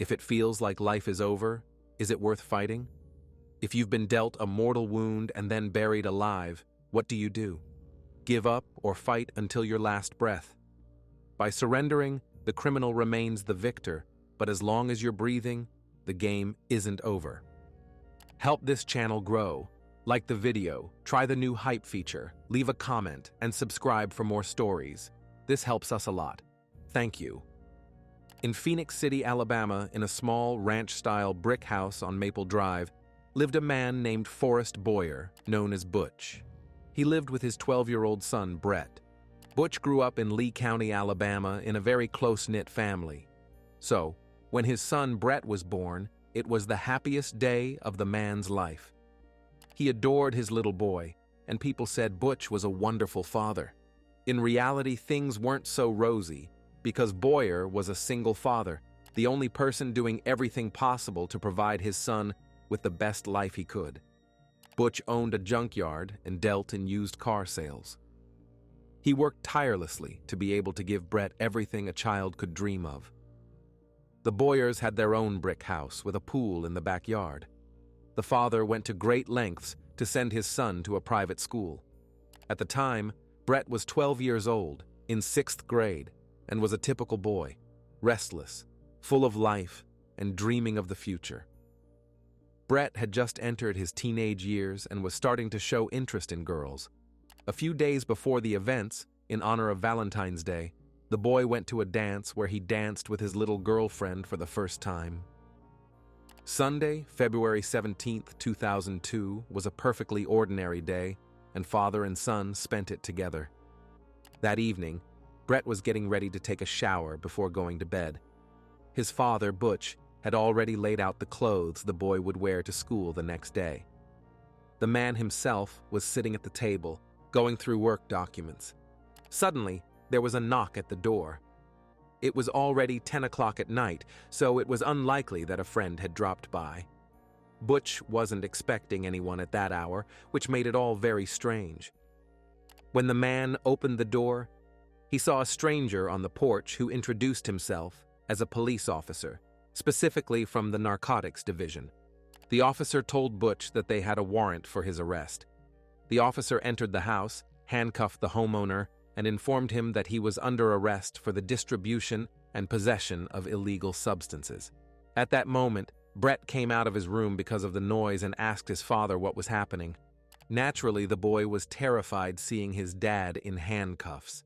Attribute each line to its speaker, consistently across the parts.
Speaker 1: If it feels like life is over, is it worth fighting? If you've been dealt a mortal wound and then buried alive, what do you do? Give up or fight until your last breath? By surrendering, the criminal remains the victor, but as long as you're breathing, the game isn't over. Help this channel grow. Like the video, try the new hype feature, leave a comment, and subscribe for more stories. This helps us a lot. Thank you. In Phoenix City, Alabama, in a small ranch-style brick house on Maple Drive, lived a man named Forrest Boyer, known as Butch. He lived with his 12-year-old son, Brett. Butch grew up in Lee County, Alabama, in a very close-knit family. So, when his son Brett was born, it was the happiest day of the man's life. He adored his little boy, and people said Butch was a wonderful father. In reality, things weren't so rosy, because Boyer was a single father, the only person doing everything possible to provide his son with the best life he could. Butch owned a junkyard and dealt in used car sales. He worked tirelessly to be able to give Brett everything a child could dream of. The Boyers had their own brick house with a pool in the backyard. The father went to great lengths to send his son to a private school. At the time, Brett was 12 years old, in 6th grade, and was a typical boy, restless, full of life, and dreaming of the future. Brett had just entered his teenage years and was starting to show interest in girls. A few days before the events, in honor of Valentine's Day, the boy went to a dance where he danced with his little girlfriend for the first time. Sunday, February 17, 2002, was a perfectly ordinary day, and father and son spent it together. That evening, Brett was getting ready to take a shower before going to bed. His father, Butch, had already laid out the clothes the boy would wear to school the next day. The man himself was sitting at the table, going through work documents. Suddenly, there was a knock at the door. It was already 10 o'clock at night, so it was unlikely that a friend had dropped by. Butch wasn't expecting anyone at that hour, which made it all very strange. When the man opened the door, he saw a stranger on the porch who introduced himself as a police officer, specifically from the narcotics division. The officer told Butch that they had a warrant for his arrest. The officer entered the house, handcuffed the homeowner, and informed him that he was under arrest for the distribution and possession of illegal substances. At that moment, Brett came out of his room because of the noise and asked his father what was happening. Naturally, the boy was terrified seeing his dad in handcuffs.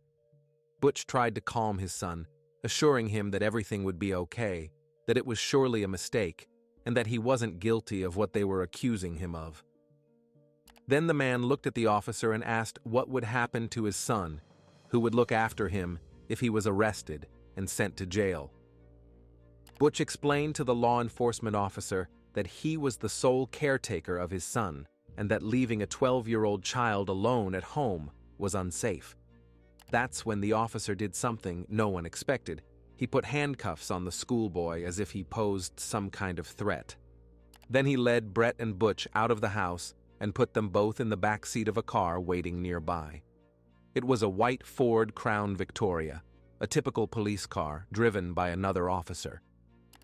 Speaker 1: Butch tried to calm his son, assuring him that everything would be okay, that it was surely a mistake, and that he wasn't guilty of what they were accusing him of. Then the man looked at the officer and asked what would happen to his son, who would look after him if he was arrested and sent to jail. Butch explained to the law enforcement officer that he was the sole caretaker of his son and that leaving a 12-year-old child alone at home was unsafe. That's when the officer did something no one expected. He put handcuffs on the schoolboy as if he posed some kind of threat. Then he led Brett and Butch out of the house and put them both in the back seat of a car waiting nearby. It was a white Ford Crown Victoria, a typical police car driven by another officer.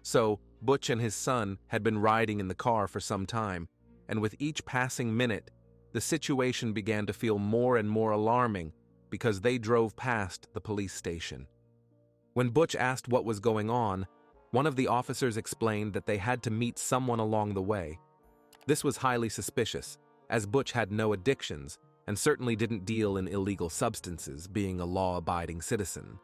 Speaker 1: So, Butch and his son had been riding in the car for some time, and with each passing minute, the situation began to feel more and more alarming because they drove past the police station. When Butch asked what was going on, one of the officers explained that they had to meet someone along the way. This was highly suspicious, as Butch had no addictions and certainly didn't deal in illegal substances, being a law-abiding citizen.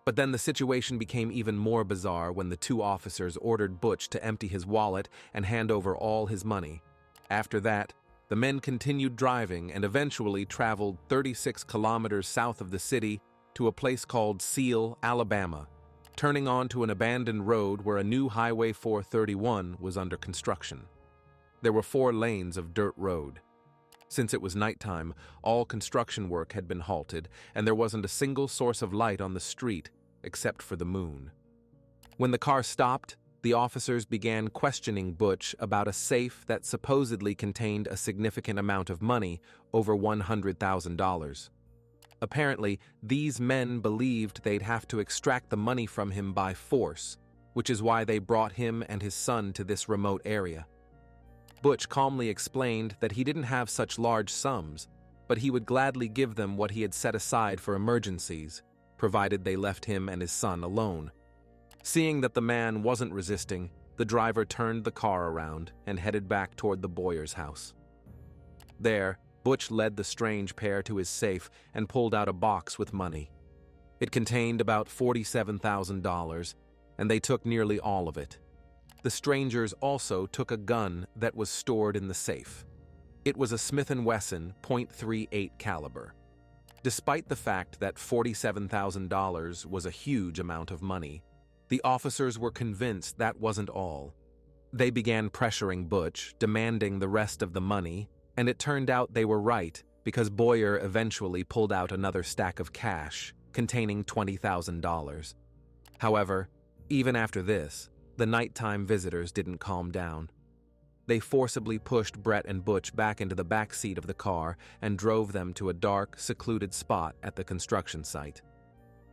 Speaker 1: But then the situation became even more bizarre when the two officers ordered Butch to empty his wallet and hand over all his money. After that, the men continued driving and eventually traveled 36 kilometers south of the city to a place called Seal, Alabama, turning onto an abandoned road where a new Highway 431 was under construction. There were 4 lanes of dirt road. Since it was nighttime, all construction work had been halted, and there wasn't a single source of light on the street except for the moon. When the car stopped, the officers began questioning Butch about a safe that supposedly contained a significant amount of money, over $100,000. Apparently, these men believed they'd have to extract the money from him by force, which is why they brought him and his son to this remote area. Butch calmly explained that he didn't have such large sums, but he would gladly give them what he had set aside for emergencies, provided they left him and his son alone. Seeing that the man wasn't resisting, the driver turned the car around and headed back toward the Boyers' house. There, Butch led the strange pair to his safe and pulled out a box with money. It contained about $47,000, and they took nearly all of it. The strangers also took a gun that was stored in the safe. It was a Smith & Wesson .38 caliber. Despite the fact that $47,000 was a huge amount of money, the officers were convinced that wasn't all. They began pressuring Butch, demanding the rest of the money, and it turned out they were right because Boyer eventually pulled out another stack of cash containing $20,000. However, even after this, the nighttime visitors didn't calm down. They forcibly pushed Brett and Butch back into the back seat of the car and drove them to a dark, secluded spot at the construction site.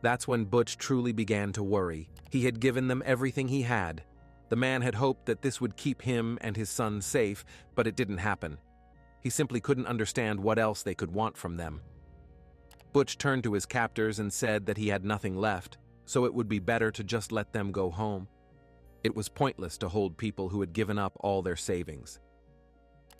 Speaker 1: That's when Butch truly began to worry. He had given them everything he had. The man had hoped that this would keep him and his son safe, but it didn't happen. He simply couldn't understand what else they could want from them. Butch turned to his captors and said that he had nothing left, so it would be better to just let them go home. It was pointless to hold people who had given up all their savings.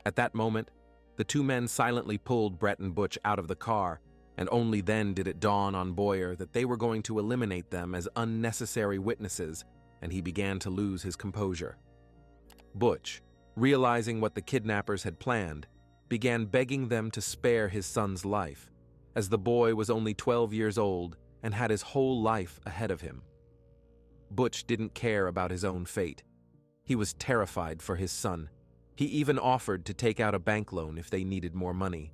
Speaker 1: At that moment, the two men silently pulled Brett and Butch out of the car, and only then did it dawn on Boyer that they were going to eliminate them as unnecessary witnesses, and he began to lose his composure. Butch, realizing what the kidnappers had planned, began begging them to spare his son's life, as the boy was only 12 years old and had his whole life ahead of him. Butch didn't care about his own fate. He was terrified for his son. He even offered to take out a bank loan if they needed more money.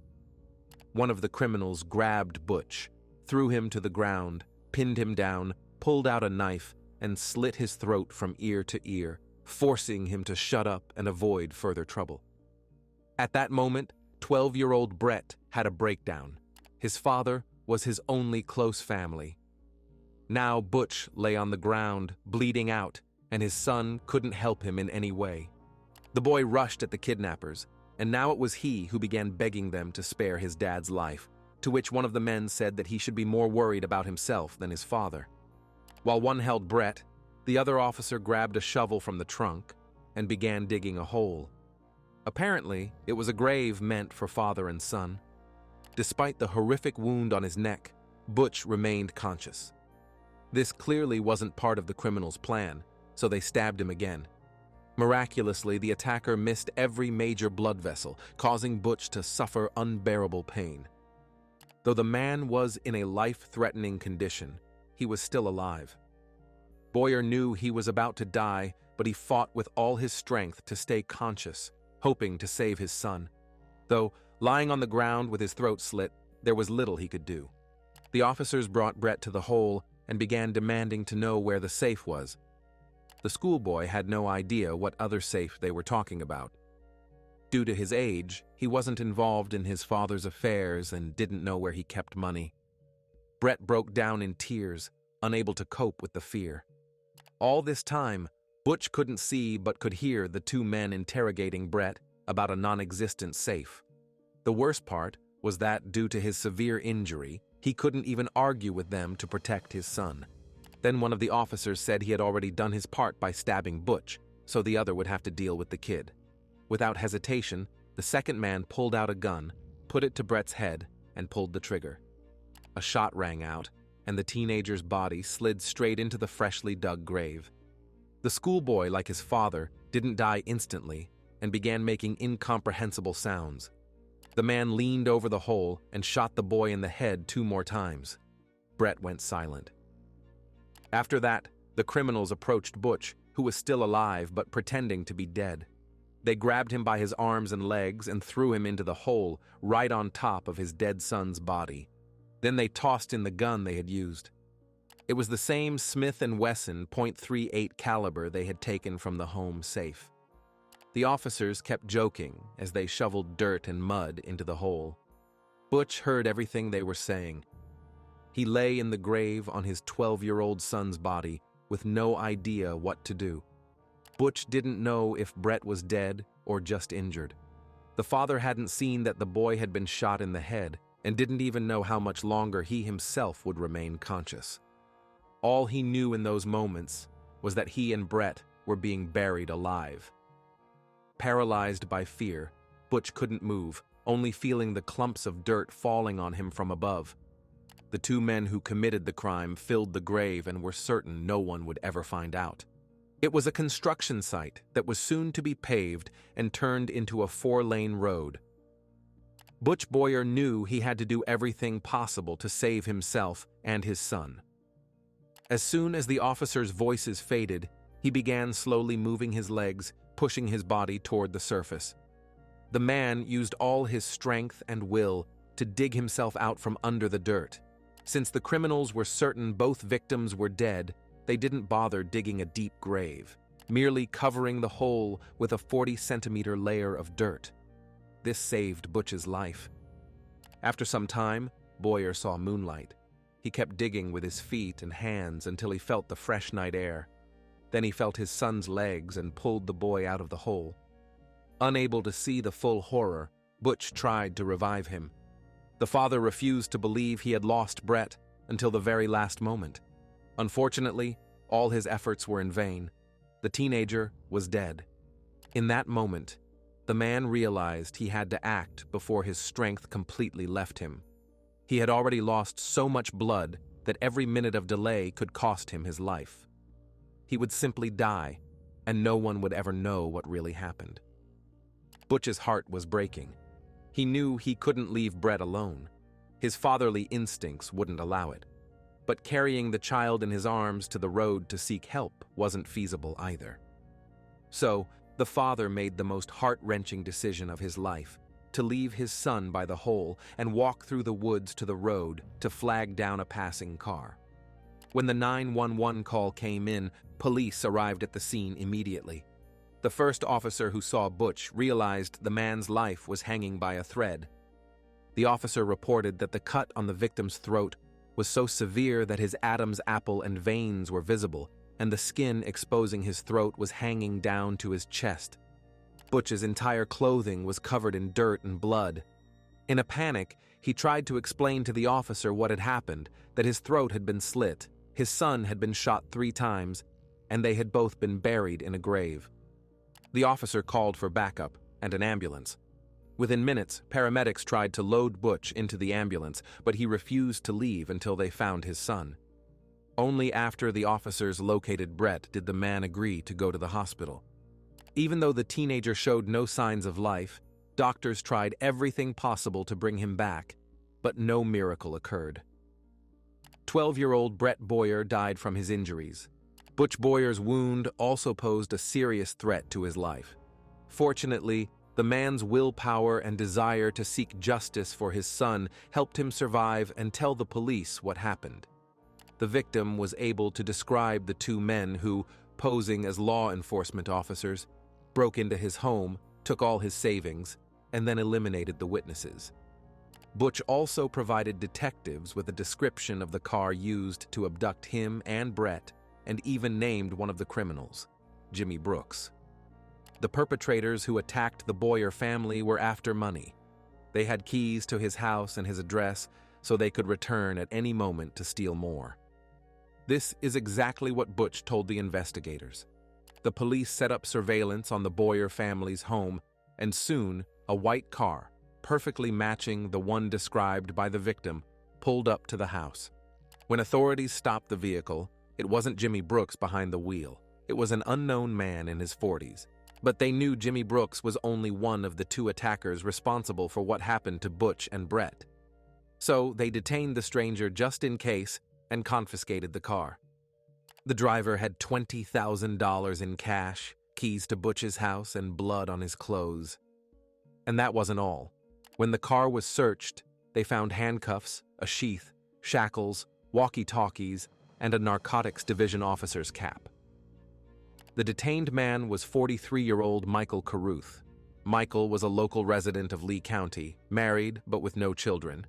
Speaker 1: One of the criminals grabbed Butch, threw him to the ground, pinned him down, pulled out a knife, and slit his throat from ear to ear, forcing him to shut up and avoid further trouble. At that moment, 12-year-old Brett had a breakdown. His father was his only close family. Now Butch lay on the ground, bleeding out, and his son couldn't help him in any way. The boy rushed at the kidnappers, and now it was he who began begging them to spare his dad's life, to which one of the men said that he should be more worried about himself than his father. While one held Brett, the other officer grabbed a shovel from the trunk and began digging a hole. Apparently, it was a grave meant for father and son. Despite the horrific wound on his neck, Butch remained conscious. This clearly wasn't part of the criminal's plan, so they stabbed him again. Miraculously, the attacker missed every major blood vessel, causing Butch to suffer unbearable pain. Though the man was in a life-threatening condition, he was still alive. Boyer knew he was about to die, but he fought with all his strength to stay conscious, hoping to save his son. Though, lying on the ground with his throat slit, there was little he could do. The officers brought Brett to the hole and began demanding to know where the safe was. The schoolboy had no idea what other safe they were talking about. Due to his age, he wasn't involved in his father's affairs and didn't know where he kept money. Brett broke down in tears, unable to cope with the fear. All this time, Butch couldn't see but could hear the two men interrogating Brett about a non-existent safe. The worst part was that, due to his severe injury, he couldn't even argue with them to protect his son. Then one of the officers said he had already done his part by stabbing Butch, so the other would have to deal with the kid. Without hesitation, the second man pulled out a gun, put it to Brett's head, and pulled the trigger. A shot rang out, and the teenager's body slid straight into the freshly dug grave. The schoolboy, like his father, didn't die instantly and began making incomprehensible sounds. The man leaned over the hole and shot the boy in the head 2 more times. Brett went silent. After that, the criminals approached Butch, who was still alive but pretending to be dead. They grabbed him by his arms and legs and threw him into the hole, right on top of his dead son's body. Then they tossed in the gun they had used. It was the same Smith & Wesson .38 caliber they had taken from the home safe. The officers kept joking as they shoveled dirt and mud into the hole. Butch heard everything they were saying. He lay in the grave on his 12-year-old son's body, with no idea what to do. Butch didn't know if Brett was dead or just injured. The father hadn't seen that the boy had been shot in the head and didn't even know how much longer he himself would remain conscious. All he knew in those moments was that he and Brett were being buried alive. Paralyzed by fear, Butch couldn't move, only feeling the clumps of dirt falling on him from above. The two men who committed the crime filled the grave and were certain no one would ever find out. It was a construction site that was soon to be paved and turned into a 4-lane road. Butch Boyer knew he had to do everything possible to save himself and his son. As soon as the officers' voices faded, he began slowly moving his legs, pushing his body toward the surface. The man used all his strength and will to dig himself out from under the dirt. Since the criminals were certain both victims were dead, they didn't bother digging a deep grave, merely covering the hole with a 40-centimeter layer of dirt. This saved Butch's life. After some time, Boyer saw moonlight. He kept digging with his feet and hands until he felt the fresh night air. Then he felt his son's legs and pulled the boy out of the hole. Unable to see the full horror, Butch tried to revive him. The father refused to believe he had lost Brett until the very last moment. Unfortunately, all his efforts were in vain. The teenager was dead. In that moment, the man realized he had to act before his strength completely left him. He had already lost so much blood that every minute of delay could cost him his life. He would simply die, and no one would ever know what really happened. Butch's heart was breaking. He knew he couldn't leave Brett alone. His fatherly instincts wouldn't allow it. But carrying the child in his arms to the road to seek help wasn't feasible either. So, the father made the most heart-wrenching decision of his life, to leave his son by the hole and walk through the woods to the road to flag down a passing car. When the 911 call came in, police arrived at the scene immediately. The first officer who saw Butch realized the man's life was hanging by a thread. The officer reported that the cut on the victim's throat was so severe that his Adam's apple and veins were visible, and the skin exposing his throat was hanging down to his chest. Butch's entire clothing was covered in dirt and blood. In a panic, he tried to explain to the officer what had happened, that his throat had been slit, his son had been shot 3 times, and they had both been buried in a grave. The officer called for backup and an ambulance. Within minutes, paramedics tried to load Butch into the ambulance, but he refused to leave until they found his son. Only after the officers located Brett did the man agree to go to the hospital. Even though the teenager showed no signs of life, doctors tried everything possible to bring him back, but no miracle occurred. 12-year-old Brett Boyer died from his injuries. Butch Boyer's wound also posed a serious threat to his life. Fortunately, the man's willpower and desire to seek justice for his son helped him survive and tell the police what happened. The victim was able to describe the 2 men who, posing as law enforcement officers, broke into his home, took all his savings, and then eliminated the witnesses. Butch also provided detectives with a description of the car used to abduct him and Brett, and even named one of the criminals, Jimmy Brooks. The perpetrators who attacked the Boyer family were after money. They had keys to his house and his address, so they could return at any moment to steal more. This is exactly what Butch told the investigators. The police set up surveillance on the Boyer family's home, and soon a white car, perfectly matching the one described by the victim, pulled up to the house. When authorities stopped the vehicle, it wasn't Jimmy Brooks behind the wheel. It was an unknown man in his 40s. But they knew Jimmy Brooks was only one of the 2 attackers responsible for what happened to Butch and Brett. So they detained the stranger just in case and confiscated the car. The driver had $20,000 in cash, keys to Butch's house, and blood on his clothes. And that wasn't all. When the car was searched, they found handcuffs, a sheath, shackles, walkie-talkies, and a narcotics division officer's cap. The detained man was 43-year-old Michael Carruth. Michael was a local resident of Lee County, married but with no children.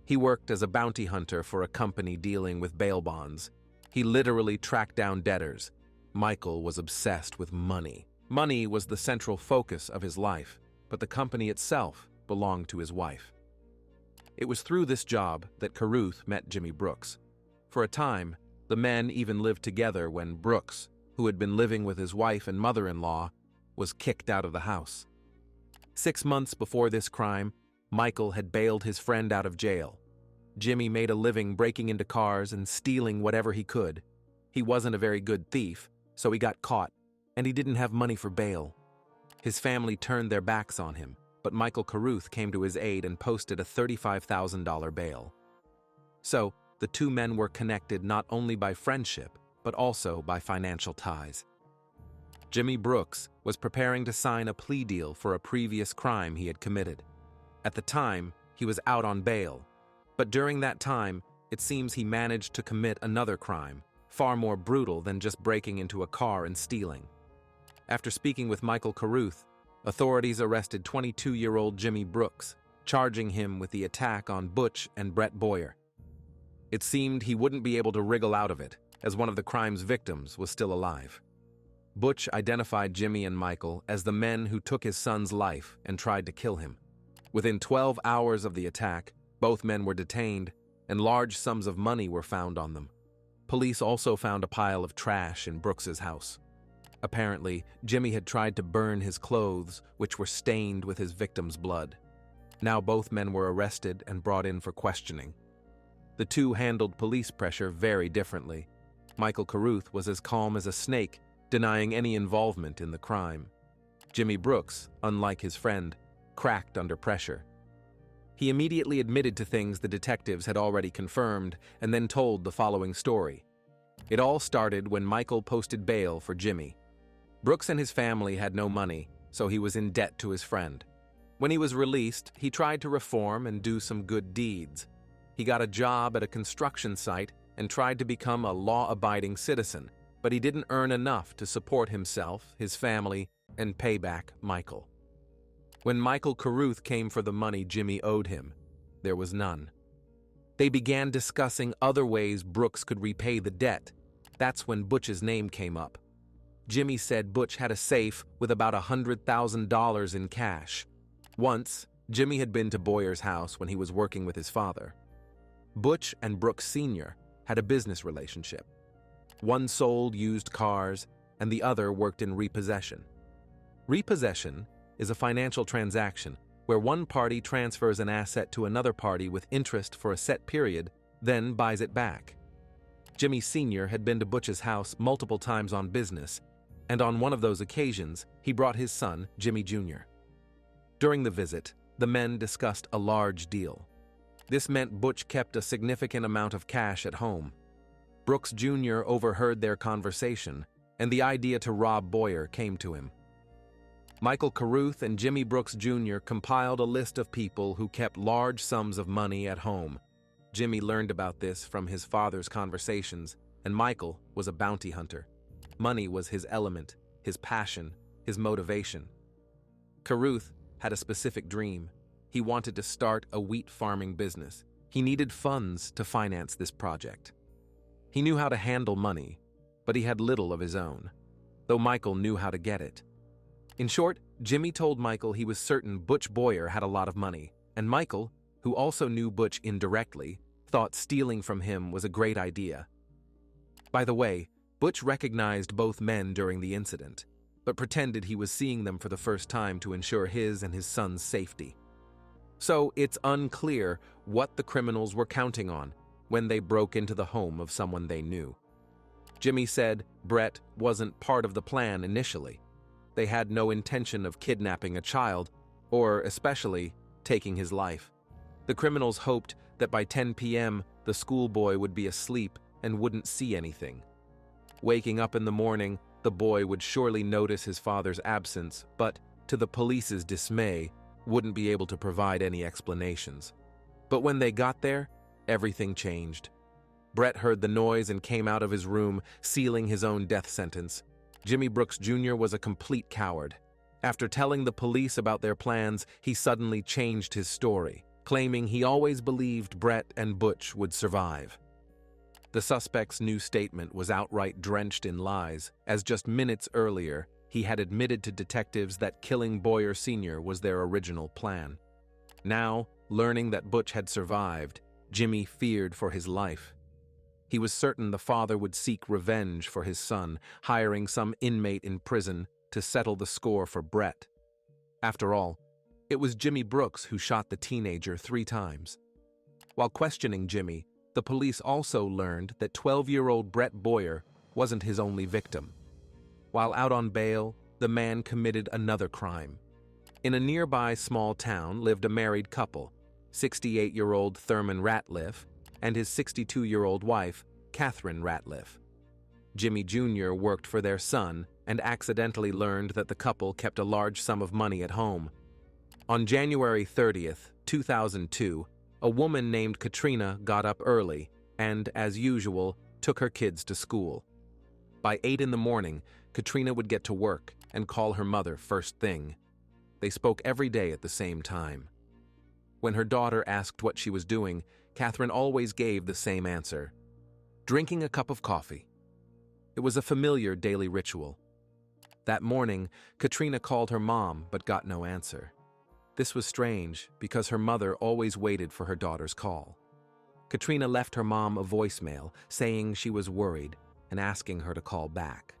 Speaker 1: He worked as a bounty hunter for a company dealing with bail bonds. He literally tracked down debtors. Michael was obsessed with money. Money was the central focus of his life, but the company itself belonged to his wife. It was through this job that Carruth met Jimmy Brooks. For a time, the men even lived together when Brooks, who had been living with his wife and mother-in-law, was kicked out of the house. 6 months before this crime, Michael had bailed his friend out of jail. Jimmy made a living breaking into cars and stealing whatever he could. He wasn't a very good thief, so he got caught, and he didn't have money for bail. His family turned their backs on him, but Michael Carruth came to his aid and posted a $35,000 bail. So, the two men were connected not only by friendship, but also by financial ties. Jimmy Brooks was preparing to sign a plea deal for a previous crime he had committed. At the time, he was out on bail, but during that time, it seems he managed to commit another crime, far more brutal than just breaking into a car and stealing. After speaking with Michael Carruth, authorities arrested 22-year-old Jimmy Brooks, charging him with the attack on Butch and Butch Boyer. It seemed he wouldn't be able to wriggle out of it, as one of the crime's victims was still alive. Butch identified Jimmy and Michael as the men who took his son's life and tried to kill him. Within 12 hours of the attack, both men were detained, and large sums of money were found on them. Police also found a pile of trash in Brooks's house. Apparently, Jimmy had tried to burn his clothes, which were stained with his victim's blood. Now both men were arrested and brought in for questioning. The two handled police pressure very differently. Michael Carruth was as calm as a snake, denying any involvement in the crime. Jimmy Brooks, unlike his friend, cracked under pressure. He immediately admitted to things the detectives had already confirmed and then told the following story. It all started when Michael posted bail for Jimmy. Brooks and his family had no money, so he was in debt to his friend. When he was released, he tried to reform and do some good deeds. He got a job at a construction site and tried to become a law-abiding citizen, but he didn't earn enough to support himself, his family, and pay back Michael. When Michael Carruth came for the money Jimmy owed him, there was none. They began discussing other ways Brooks could repay the debt. That's when Butch's name came up. Jimmy said Butch had a safe with about $100,000 in cash. Once, Jimmy had been to Boyer's house when he was working with his father. Butch and Brooks Sr. had a business relationship. One sold used cars, and the other worked in repossession. Repossession is a financial transaction where one party transfers an asset to another party with interest for a set period, then buys it back. Jimmy Sr. had been to Butch's house multiple times on business, and on one of those occasions, he brought his son, Jimmy Jr. During the visit, the men discussed a large deal. This meant Butch kept a significant amount of cash at home. Brooks Jr. overheard their conversation, and the idea to rob Boyer came to him. Michael Carruth and Jimmy Brooks Jr. compiled a list of people who kept large sums of money at home. Jimmy learned about this from his father's conversations, and Michael was a bounty hunter. Money was his element, his passion, his motivation. Carruth had a specific dream. He wanted to start a wheat farming business. He needed funds to finance this project. He knew how to handle money, but he had little of his own, though Michael knew how to get it. In short, Jimmy told Michael he was certain Butch Boyer had a lot of money, and Michael, who also knew Butch indirectly, thought stealing from him was a great idea. By the way, Butch recognized both men during the incident, but pretended he was seeing them for the first time to ensure his and his son's safety. So it's unclear what the criminals were counting on when they broke into the home of someone they knew. Jimmy said Brett wasn't part of the plan initially. They had no intention of kidnapping a child, or especially taking his life. The criminals hoped that by 10 p.m. the schoolboy would be asleep and wouldn't see anything. Waking up in the morning, the boy would surely notice his father's absence, but, to the police's dismay, wouldn't be able to provide any explanations. But when they got there, everything changed. Brett heard the noise and came out of his room, sealing his own death sentence. Jimmy Brooks Jr. was a complete coward. After telling the police about their plans, he suddenly changed his story, claiming he always believed Brett and Butch would survive. The suspect's new statement was outright drenched in lies, as just minutes earlier, he had admitted to detectives that killing Boyer Sr. was their original plan. Now, learning that Butch had survived, Jimmy feared for his life. He was certain the father would seek revenge for his son, hiring some inmate in prison to settle the score for Brett. After all, it was Jimmy Brooks who shot the teenager 3 times. While questioning Jimmy, the police also learned that 12-year-old Brett Boyer wasn't his only victim. While out on bail, the man committed another crime. In a nearby small town lived a married couple, 68-year-old Thurman Ratliff and his 62-year-old wife, Catherine Ratliff. Jimmy Jr. worked for their son and accidentally learned that the couple kept a large sum of money at home. On January 30th, 2002, a woman named Katrina got up early and, as usual, took her kids to school. By 8 in the morning, Katrina would get to work and call her mother first thing. They spoke every day at the same time. When her daughter asked what she was doing, Catherine always gave the same answer: drinking a cup of coffee. It was a familiar daily ritual. That morning, Katrina called her mom but got no answer. This was strange because her mother always waited for her daughter's call. Katrina left her mom a voicemail saying she was worried and asking her to call back.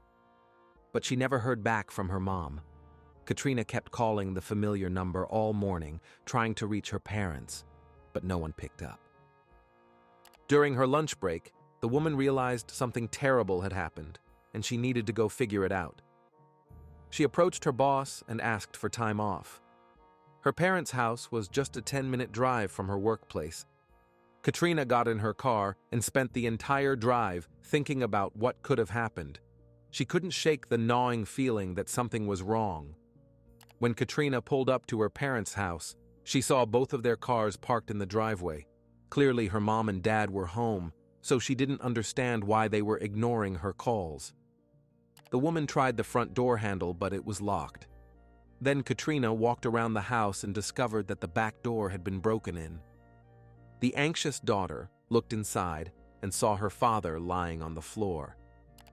Speaker 1: But she never heard back from her mom. Katrina kept calling the familiar number all morning, trying to reach her parents, but no one picked up. During her lunch break, the woman realized something terrible had happened, and she needed to go figure it out. She approached her boss and asked for time off. Her parents' house was just a 10-minute drive from her workplace. Katrina got in her car and spent the entire drive thinking about what could have happened. She couldn't shake the gnawing feeling that something was wrong. When Katrina pulled up to her parents' house, she saw both of their cars parked in the driveway. Clearly, her mom and dad were home, so she didn't understand why they were ignoring her calls. The woman tried the front door handle, but it was locked. Then Katrina walked around the house and discovered that the back door had been broken in. The anxious daughter looked inside and saw her father lying on the floor.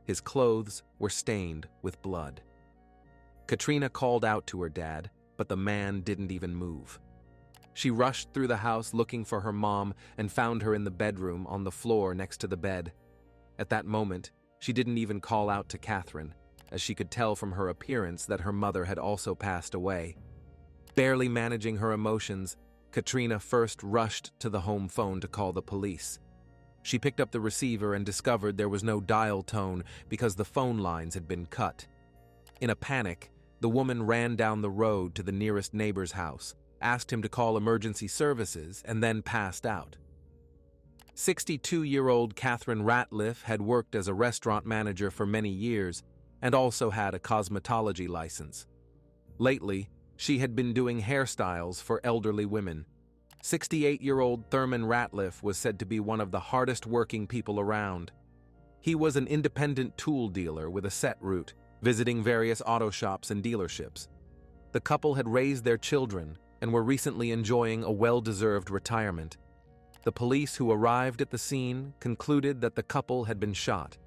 Speaker 1: His clothes were stained with blood. Katrina called out to her dad, but the man didn't even move. She rushed through the house looking for her mom and found her in the bedroom on the floor next to the bed. At that moment, she didn't even call out to Catherine, as she could tell from her appearance that her mother had also passed away. Barely managing her emotions, Katrina first rushed to the home phone to call the police. She picked up the receiver and discovered there was no dial tone because the phone lines had been cut. In a panic, the woman ran down the road to the nearest neighbor's house, asked him to call emergency services, and then passed out. 62-year-old Catherine Ratliff had worked as a restaurant manager for many years and also had a cosmetology license. Lately, she had been doing hairstyles for elderly women. 68-year-old Thurman Ratliff was said to be one of the hardest working people around. He was an independent tool dealer with a set route, visiting various auto shops and dealerships. The couple had raised their children and were recently enjoying a well-deserved retirement. The police who arrived at the scene concluded that the couple had been shot.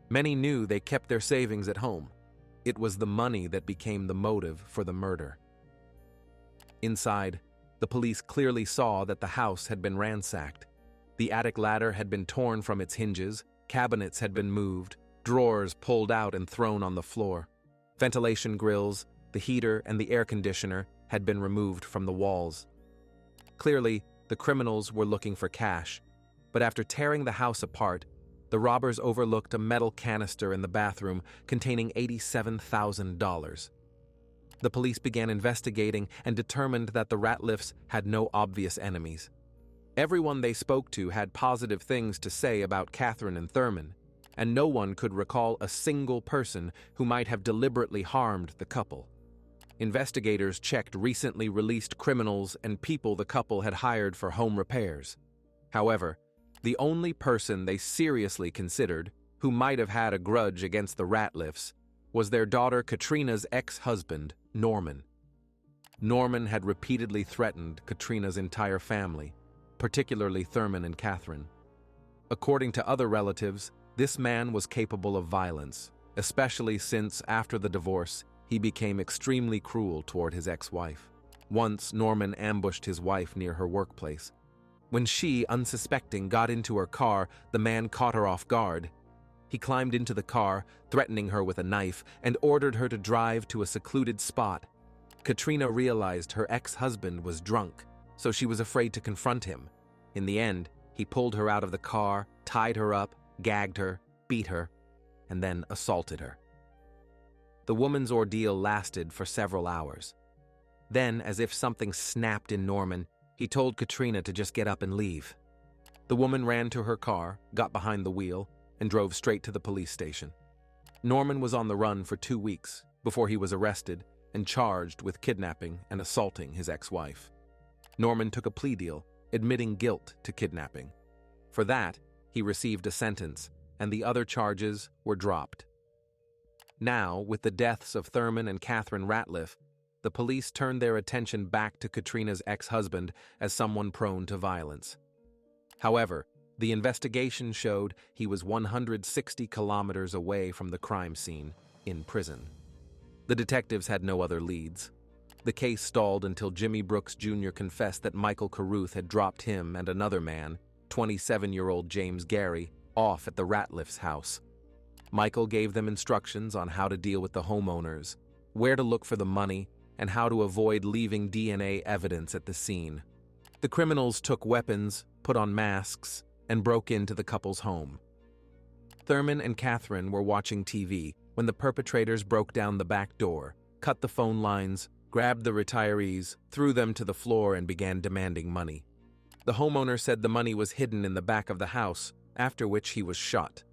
Speaker 1: Many knew they kept their savings at home. It was the money that became the motive for the murder. Inside, the police clearly saw that the house had been ransacked. The attic ladder had been torn from its hinges, cabinets had been moved, drawers pulled out and thrown on the floor. Ventilation grills, the heater, and the air conditioner had been removed from the walls. Clearly, the criminals were looking for cash, but after tearing the house apart, the robbers overlooked a metal canister in the bathroom containing $87,000. The police began investigating and determined that the Ratliffs had no obvious enemies. Everyone they spoke to had positive things to say about Catherine and Thurman, and no one could recall a single person who might have deliberately harmed the couple. Investigators checked recently released criminals and people the couple had hired for home repairs. However, the only person they seriously considered who might have had a grudge against the Ratliffs was their daughter Katrina's ex-husband, Norman. Norman had repeatedly threatened Katrina's entire family, particularly Thurman and Catherine. According to other relatives, this man was capable of violence, especially since, after the divorce, he became extremely cruel toward his ex-wife. Once, Norman ambushed his wife near her workplace. When she, unsuspecting, got into her car, the man caught her off guard. He climbed into the car, threatening her with a knife, and ordered her to drive to a secluded spot. Katrina realized her ex-husband was drunk, so she was afraid to confront him. In the end, he pulled her out of the car, tied her up, gagged her, beat her, and then assaulted her. The woman's ordeal lasted for several hours. Then, as if something snapped in Norman, he told Katrina to just get up and leave. The woman ran to her car, got behind the wheel, and drove straight to the police station. Norman was on the run for 2 weeks before he was arrested and charged with kidnapping and assaulting his ex-wife. Norman took a plea deal, admitting guilt to kidnapping. For that, he received a sentence, and the other charges were dropped. Now, with the deaths of Thurman and Catherine Ratliff, the police turned their attention back to Katrina's ex-husband as someone prone to violence. However, the investigation showed he was 160 kilometers away from the crime scene, in prison. The detectives had no other leads. The case stalled until Jimmy Brooks Jr. confessed that Michael Carruth had dropped him and another man, 27-year-old James Gary, off at the Ratliff's house. Michael gave them instructions on how to deal with the homeowners, where to look for the money, and how to avoid leaving DNA evidence at the scene. The criminals took weapons, put on masks, and broke into the couple's home. Thurman and Catherine were watching TV when the perpetrators broke down the back door, cut the phone lines, grabbed the retirees, threw them to the floor, and began demanding money. The homeowner said the money was hidden in the back of the house, after which he was shot.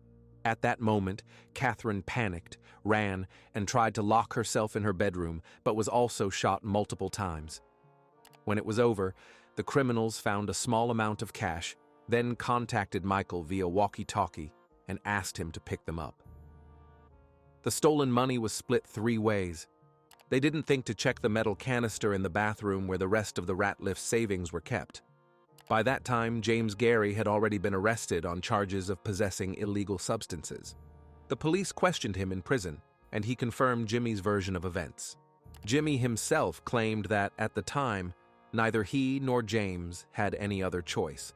Speaker 1: At that moment, Catherine panicked, ran, and tried to lock herself in her bedroom, but was also shot multiple times. When it was over, the criminals found a small amount of cash, then contacted Michael via walkie-talkie and asked him to pick them up. The stolen money was split 3 ways. They didn't think to check the metal canister in the bathroom where the rest of the Ratliff savings were kept. By that time, James Gary had already been arrested on charges of possessing illegal substances. The police questioned him in prison, and he confirmed Jimmy's version of events. Jimmy himself claimed that, at the time, neither he nor James had any other choice.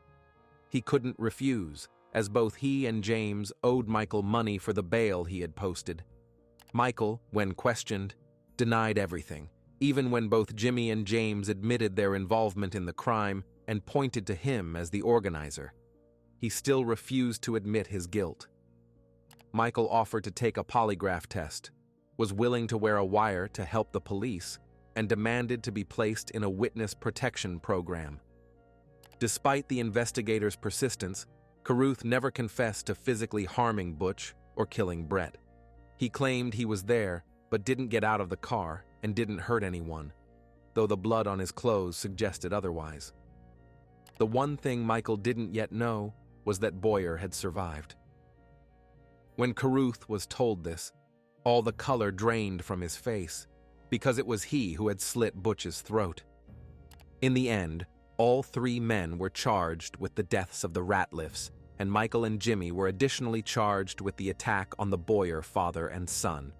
Speaker 1: He couldn't refuse, as both he and James owed Michael money for the bail he had posted. Michael, when questioned, denied everything, even when both Jimmy and James admitted their involvement in the crime and pointed to him as the organizer. He still refused to admit his guilt. Michael offered to take a polygraph test, was willing to wear a wire to help the police, and demanded to be placed in a witness protection program. Despite the investigators' persistence, Carruth never confessed to physically harming Butch or killing Brett. He claimed he was there, but didn't get out of the car and didn't hurt anyone, though the blood on his clothes suggested otherwise. The one thing Michael didn't yet know was that Boyer had survived. When Carruth was told this, all the color drained from his face, because it was he who had slit Butch's throat. In the end, all 3 men were charged with the deaths of the Ratliffs, and Michael and Jimmy were additionally charged with the attack on the Boyer father and son.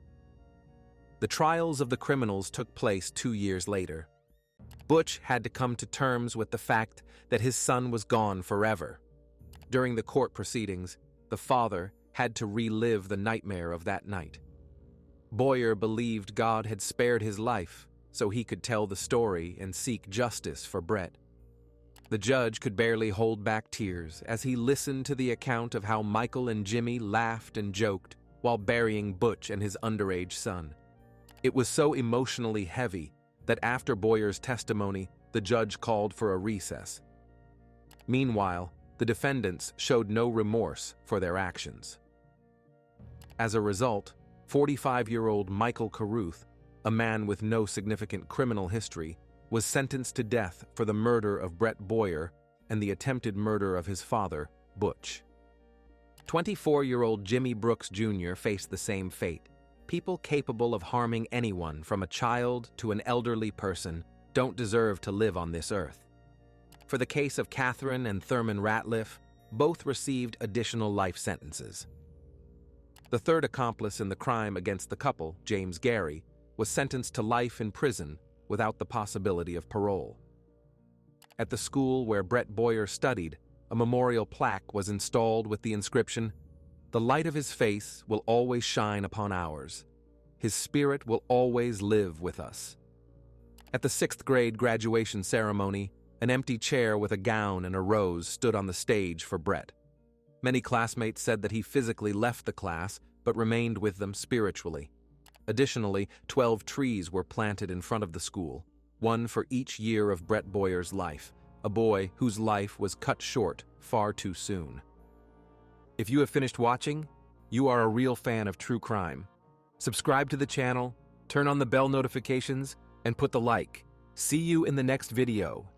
Speaker 1: The trials of the criminals took place 2 years later. Butch had to come to terms with the fact that his son was gone forever. During the court proceedings, the father had to relive the nightmare of that night. Boyer believed God had spared his life so he could tell the story and seek justice for Brett. The judge could barely hold back tears as he listened to the account of how Michael and Jimmy laughed and joked while burying Butch and his underage son. It was so emotionally heavy that after Boyer's testimony, the judge called for a recess. Meanwhile, the defendants showed no remorse for their actions. As a result, 45-year-old Michael Carruth, a man with no significant criminal history, was sentenced to death for the murder of Brett Boyer and the attempted murder of his father, Butch. 24-year-old Jimmy Brooks Jr. faced the same fate. People capable of harming anyone from a child to an elderly person don't deserve to live on this earth. For the case of Catherine and Thurman Ratliff, Both received additional life sentences. The third accomplice in the crime against the couple, James Gary, was sentenced to life in prison without the possibility of parole. At the school where Butch Boyer studied, a memorial plaque was installed with the inscription, "The light of his face will always shine upon ours. His spirit will always live with us." At the 6th grade graduation ceremony, an empty chair with a gown and a rose stood on the stage for Brett. Many classmates said that he physically left the class but remained with them spiritually. Additionally, 12 trees were planted in front of the school, one for each year of Butch Boyer's life, a boy whose life was cut short far too soon. If you have finished watching, you are a real fan of true crime. Subscribe to the channel, turn on the bell notifications, and put the like. See you in the next video.